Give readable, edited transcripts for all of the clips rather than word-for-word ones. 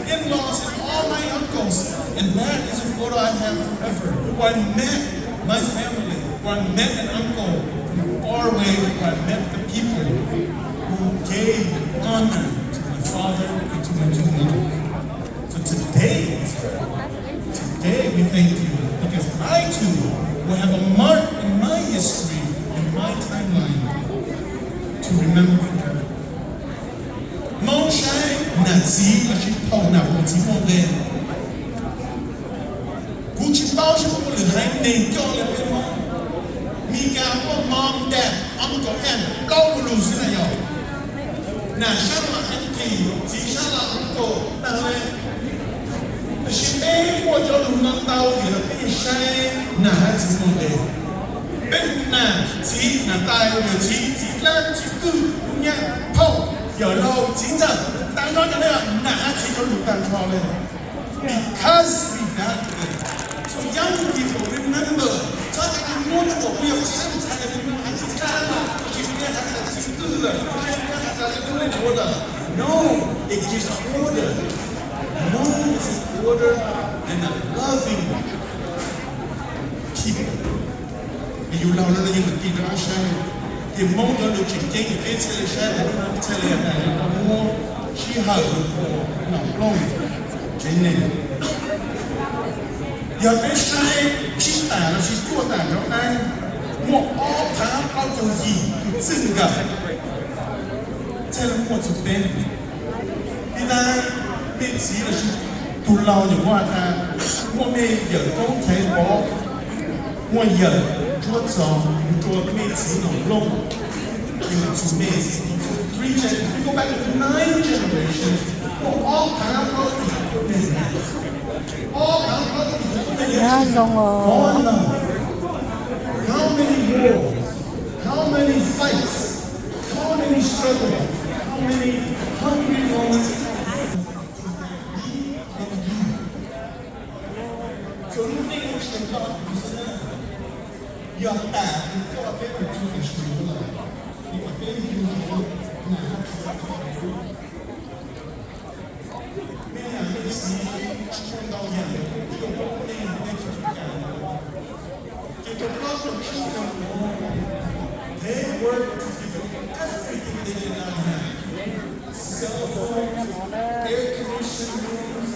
in-laws and all my uncles. And that is a photo I have forever. Where I met my family, where I met an uncle from far away, where I met the people who gave honor to my father and to my two mothers. So today we thank you because I too will have a mark in my history, in my timeline, to remember forever. Mong Shai Nazi, she told now, what's he called there? Gucci Bao, she put the high name, John Lemon. Mika, mom, dad, uncle, and blow loose in a yard. Now, Shala Auntie, Tishala uncle, she made what you're not out in a big shine. Now, that's no day. Big now, see, now, die on your teeth, glad to good, yeah, po. Your low teacher, I'm not going to because we got it. So young people, remember, something wonderful. We have no, it gives order. No, it's order and a loving people. And you know, you can keep it on the moment you can get it, it's a shadow, tell you that the more she has for Noblooj, Jenny. Your best time, she's doing that, more all time out of you, sing God. Tell them what to bend. And I made see that she too loud in water, what made you don't take off 1 year. What's to a mates in Noblooj, to mates, 3 generations, we go back to 9 generations, all kinds of people, all kinds of people, how many wars, how many fights, how many struggles, how many hungry moments. So you think we should talk to this? Your dad, you got a very Jewish people. You got very Jewish people. They work to give you everything they did not have. Cell phones, air conditioned rooms,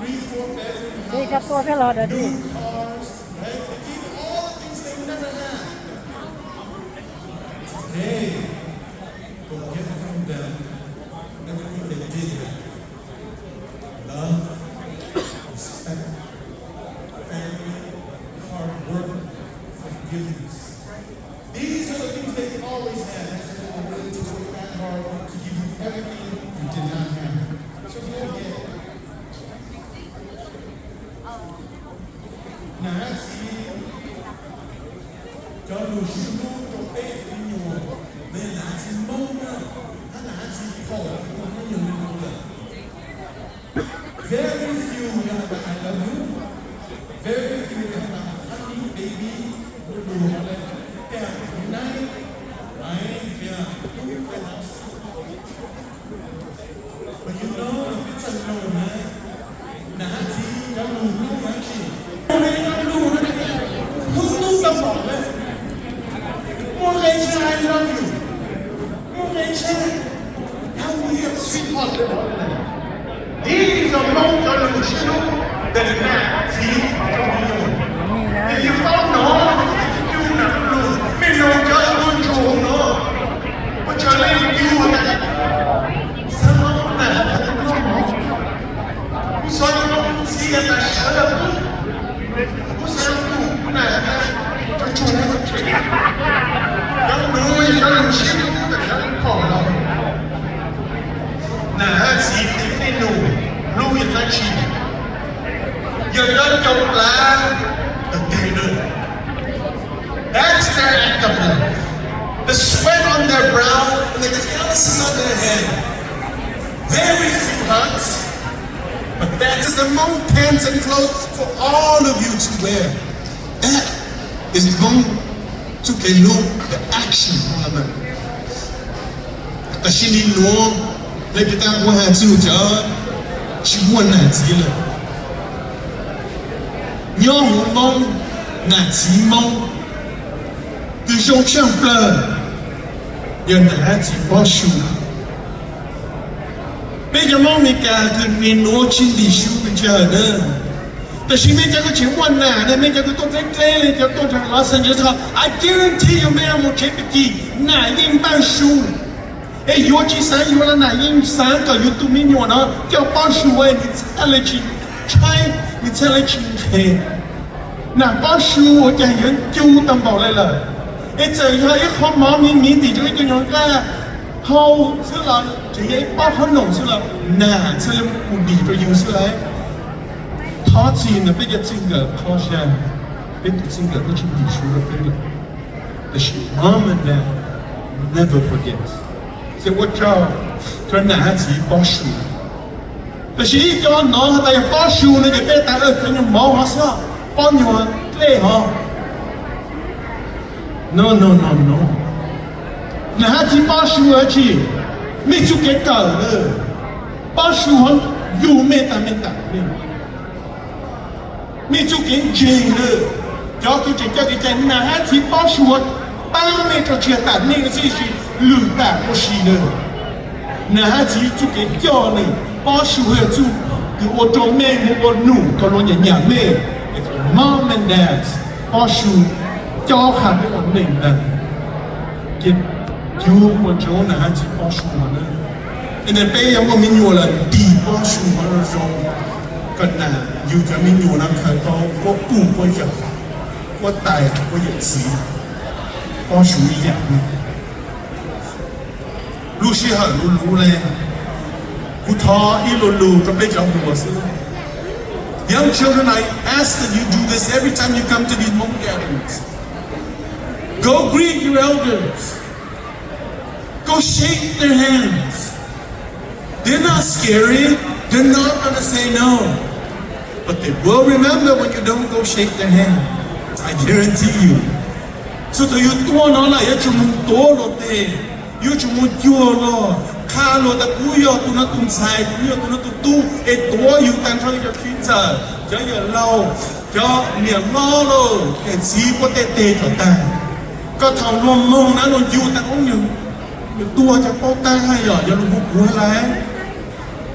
3-4 bedroom house, new cars, right? Hey, go get from them everything they did have. Love, respect, family, hard work, forgiveness. These are the things they always had. That's why they were willing to work that hard to give you everything you did not have. So go get it. Now that's it. Don't lose you. Very few have I love you. Very few have a honey baby. But you know, if it's a no man, Nahati, don't actually. Who knows about that? I love you. How we have sweetheart. These are most delusional that is not see from you. If you don't know, you not know. Me no just want you know. But you're letting you that. Someone that who saw you see as I shut up. Who said you not but you never care. Don't know you're going to shit you but you're calling. Now that's if they know. Blue is not cheap. You're not your blood, the dinner. That's their act of love. The sweat on their brow and the calluses on their head. Very few hugs, but that is the most pants and clothes for all of you to wear. That is going to the action of it. But she need no, let it out one hand to John. chỉ muốn là gì là nhớ hồn mong là chỉ mong từ trong trang plờ giờ là chỉ bao sù bây giờ mong mình cả từ miền núi trên đi sù bây giờ nữaแต่ชีวิตจะก็ชิวันน่ะเนี่ยไม่จะก็ต้องเล่นจะต้องทำอะไรสักอย่าง I guarantee you ไม่เอาหมดเช็คไปกี่น่ะยิ่งบ้านชูเอ้ยยูจีสายยูแล้วน่ะยิ่งสายก็ยูทูบมีหนวดเนาะเจ้าบ้านชูเอ้ยนี่อะไรจริงใช่นี่อะไรจริงเฮ้น่ะบ้านชูจะเห็นจูตำบอกเลยเลยเอ้ยเจอเขาไอ้ข้อม้ามีดีด้วยตัวอย่างก็เขาซื้อเราจะไอ้ป้าขนมซื้อเราน่ะซื้อเราอุดีตัวยูซื้ออะไร他自然就俾一整個 course 啊，俾整個都全部數咗俾啦。但是 mom and dad never forget。所以我叫佢拿起包數，但是一叫拿但係包數呢就俾大家佢用毛下先，幫你話對嗬。No no no no， 拿起包數而去，沒就給搞了，包數好有咩打沒打咩。มีจุกินจริงเลยยอคือจะจะหนาที่ป้าชวนป้าไม่จะเชื่อแต่นี่ก็สิหลุดแต่ก็สิเลยหนาที่จุกินย่อเลยป้าชวนจุคือโอโตเมะโอหนุ่มก็ลงอย่างอย่างเมะ mom and dad ป้าชวนย่อขาดไปหมดหนึ่งนะกินยูคนโจหนาที่ป้าชวนเลยอันนั้นเป็นยังว่ามีอยู่ละดีป้าชวนเราจงก็น่ะอยู่จะมีอยู่นะเขาก็ปุ่มก็อยากก็ตายก็อยากสีก็属于อย่างนี้รู้สิฮะรู้เลยกูท้ออีรู้ก็ไม่จะหัวซื้อ Young children, I ask that you do this every time you come to these Hmong gatherings. Go greet your elders. Go shake their hands. They're not scary. They're not going to say no.But they will remember when you don't go shake their hand. I guarantee you. So to you tua nó là yêu chúng mình tố lo tê, yêu chúng mình chua lo, kha lo ta cú yo tu nó tung sai, cú yo tu nó tu, e tố yêu tan thôi cho khi giờ, cho giờ lâu, cho niệm lo lo, cái gì có tê tê cho ta, có thằng luôn mông nó luôn yêu ta cũng nhiều tua cho bao ta hay giờ cho luôn cú hay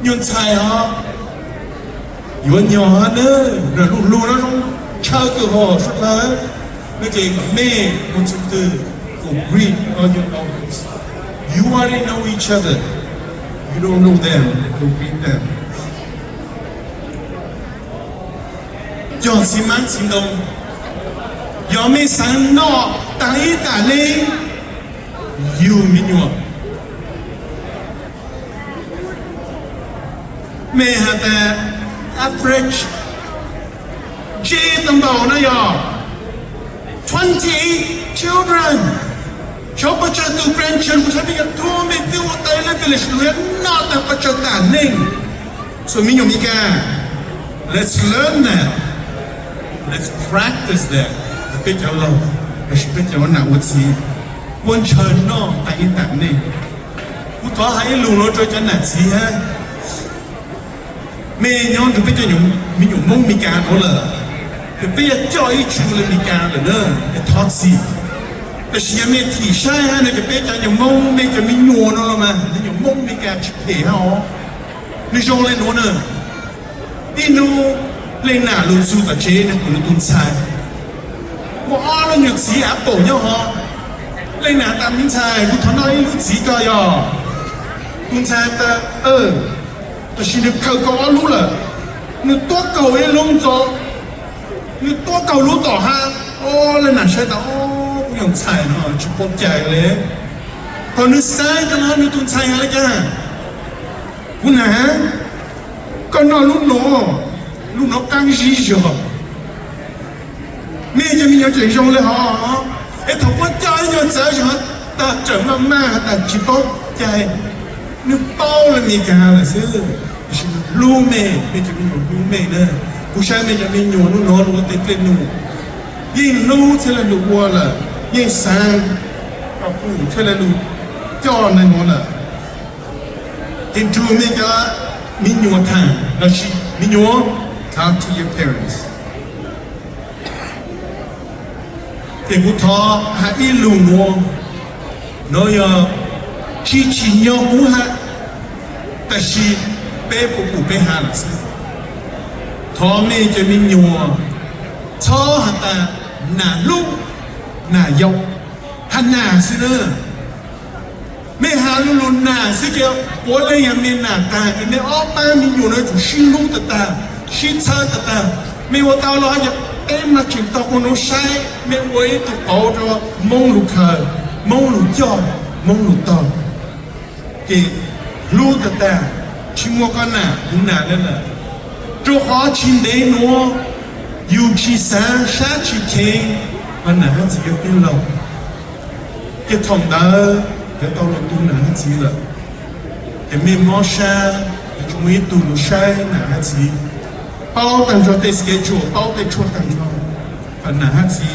nhon sai hả? Yêu nhỏ nữa, rồi lù nó trong chơi từ hồ suốt lớn, nó chỉ mê một chút từ của greet all your elders. You already know each other. You don't know them. Go greet them. Giờ xin mang xin đông, giờ mấy sáng nọ tại đây, yêu mình nhọ. Mẹ hả ta? Average J tầm đầu nó giờ 28 children cho bắt đầu từ grandchildren của chúng mình thua mình tiêu tay lên cái lịch luyện nó tập bắt đầu tản ninh so mình nhung Mika let's learn that let's practice that the big hello the big hello nào what see one child nó tại tản ninh cú thọ hay lù nó cho chân nạt gì ha mẹ nhon thì bây giờ mình nhung mong Mika nó là thì bây giờ cho ý chú là Mika là nữa để thoát gìแต่เสียเมทีใช่ฮะในกระเป๋าจะมองไม่จะมีหนวดนั่นหรอมาในอย่างมองไม่การชิบเหรอในโจเลยหนวดเนอะที่นู้เลยหน้าลุนสู้กับเชนเนี่ยคนตุนชายว่าอ้อเราหยุดสีแอปเปิลเนี่ยฮะเลยหน้าตามนิ้วชายรู้ทนายรู้สีก็ยอตุนชายแต่แต่ชีวิตเขาก็รู้ละนึกตัวเก่าไอ้ลงจอนึกตัวเก่ารู้ต่อฮะโอ้เลยหน้าใช่แต่โอ้ยังใช่เนาะชุบปกใจเลยตอนนึกใส่กันแล้วนึกตุนใส่อะไรกันคุณนะก็นอนลูกน้องกังจีจ่อแม่จะมีอย่างเจ๋งเลยฮะไอ้ถกว่าใจยังเจ๋งฮะแต่เจ๋งมากๆแต่ชุบปกใจนึกเป้าเลยมีการเลยซื้อลูกแม่จะมีลูกแม่เนี่ยผู้ชายแม่จะมีหนูลูกน้องลูกเต้นหนูยิ่งรู้เท่าไรลูกวัวละยิ่งสร้างก็พูดเท่าไรลูกจ่อในหมดละจริงๆนี่ก็ mình nhua thang là chỉ mình nhua talk to your parents cái cụ thọ hạ ít lù mua nói khi chỉ nhau cú hạแต่ชีเป้ปูปูเป้หาหลักสิทอเมจะมีหนัวทอหัตาหนาลูกหนายกหันหนาสิเนอไม่หาลุลุนหนาสิเกี่ยวปวดเลยยังมีหนาตาเป็นเนี่ยอ้อป้ามีอยู่ในจุดชิลูตาชิชาตาไม่ว่าตาเราจะเอ็มมาถึงตาคนนู้นใช้ไม่ไว้ตัวเอาจะมองลูกเคยมองลูกยอดมองลูกต่อเกี่ยลูกตาชิมัวกันน่ะคุณน่ะนั่นแหละตัวเขาชิมเดนัวอยู่ชิสาชาชิเคมันน่ะจะเกี่ยวเราเกี่ยวทองดาเกี่ยวตัวเราตัวน่ะจีละเกี่ยวมีมอชาเกี่ยวมีตัวลูกชายน่ะจีเป้าตั้งใจเตะสเกจเป้าเตะชวนตั้งใจมันน่ะจี